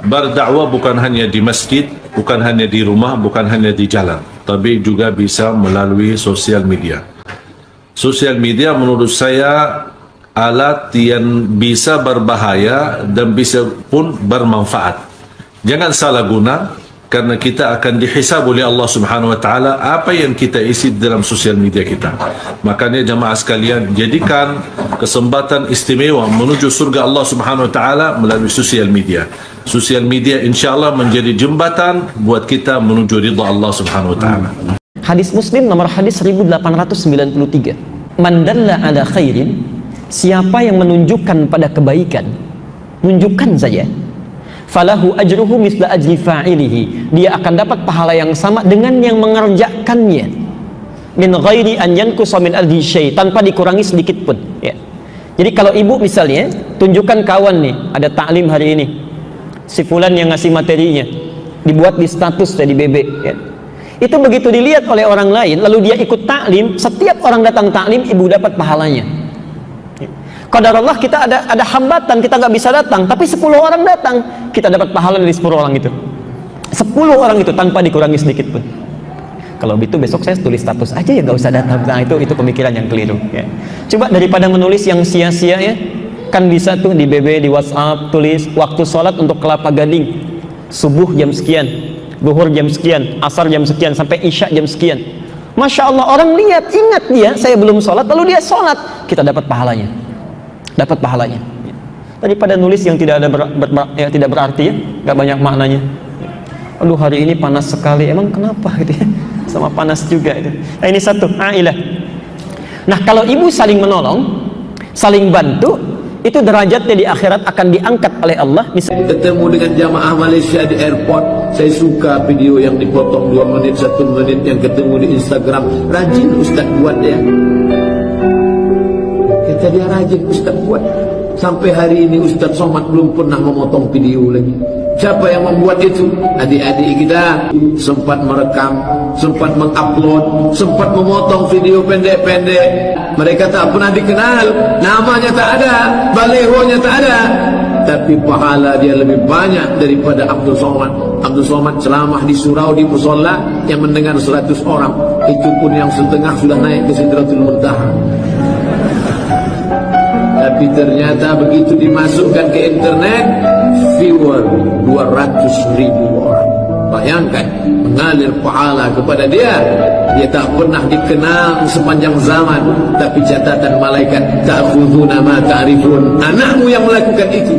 berdakwah bukan hanya di masjid, bukan hanya di rumah, bukan hanya di jalan, tapi juga bisa melalui sosial media. Sosial media menurut saya alat yang bisa berbahaya dan bisa pun bermanfaat. Jangan salah guna, karena kita akan dihisab oleh Allah Subhanahu wa taala apa yang kita isi dalam sosial media kita. Makanya jamaah sekalian, jadikan kesempatan istimewa menuju surga Allah Subhanahu wa taala melalui sosial media. Sosial media insyaallah menjadi jembatan buat kita menuju ridha Allah Subhanahu wa taala. Hadis Muslim nomor hadis 1893. Man dalla ala khairin, siapa yang menunjukkan pada kebaikan, tunjukkan saja. Falahu ajruhu misla ajri fa'ilihi, dia akan dapat pahala yang sama dengan yang mengerjakannya, min ghairi an yanqusa min ajri syai', tanpa dikurangi sedikit pun, ya. Jadi kalau ibu misalnya tunjukkan kawan nih, ada taklim hari ini, si fulan yang ngasih materinya, dibuat di status di BB, ya. Itu begitu dilihat oleh orang lain, lalu dia ikut taklim, setiap orang datang taklim ibu dapat pahalanya. Qadarullah kita ada hambatan, kita nggak bisa datang, tapi 10 orang datang, kita dapat pahala dari 10 orang itu. 10 orang itu tanpa dikurangi sedikit pun. Kalau itu besok saya tulis status aja ya, nggak usah datang. Nah, itu pemikiran yang keliru, ya. Coba daripada menulis yang sia-sia, ya, kan bisa tuh di BB, di WhatsApp tulis waktu sholat untuk Kelapa Gading, subuh jam sekian, zuhur jam sekian, asar jam sekian, sampai isya jam sekian. Masya Allah, orang lihat, ingat dia, saya belum sholat, lalu dia sholat, kita dapat pahalanya. Dapat pahalanya. Daripada nulis yang tidak ada tidak berarti, ya, nggak banyak maknanya. Aduh, hari ini panas sekali, emang kenapa gitu ya? Sama panas juga itu. Nah, ini satu, ailah. Nah, kalau ibu saling menolong, saling bantu, itu derajatnya di akhirat akan diangkat oleh Allah. Misalnya ketemu dengan jamaah Malaysia di airport, saya suka video yang dipotong 2 menit, 1 menit yang ketemu di Instagram. Rajin Ustaz buat ya. Kata dia rajin Ustaz buat. Sampai hari ini Ustaz Somad belum pernah memotong video lagi. Siapa yang membuat itu? Adik-adik kita sempat merekam, sempat mengupload, sempat memotong video pendek-pendek. Mereka tak pernah dikenal, namanya tak ada, balehonya tak ada, tapi pahala dia lebih banyak daripada Abdul Somad. Abdul Somad ceramah di surau, di musola yang mendengar 100 orang, itu pun yang setengah sudah naik ke Sidratul Muntaha. Tapi ternyata begitu dimasukkan ke internet, viewer 200.000 orang. Bayangkan, mengalir pahala kepada dia. Dia tak pernah dikenal sepanjang zaman, tapi catatan malaikat, ta'khuduna ma ta'rifun. Anakmu yang melakukan itu.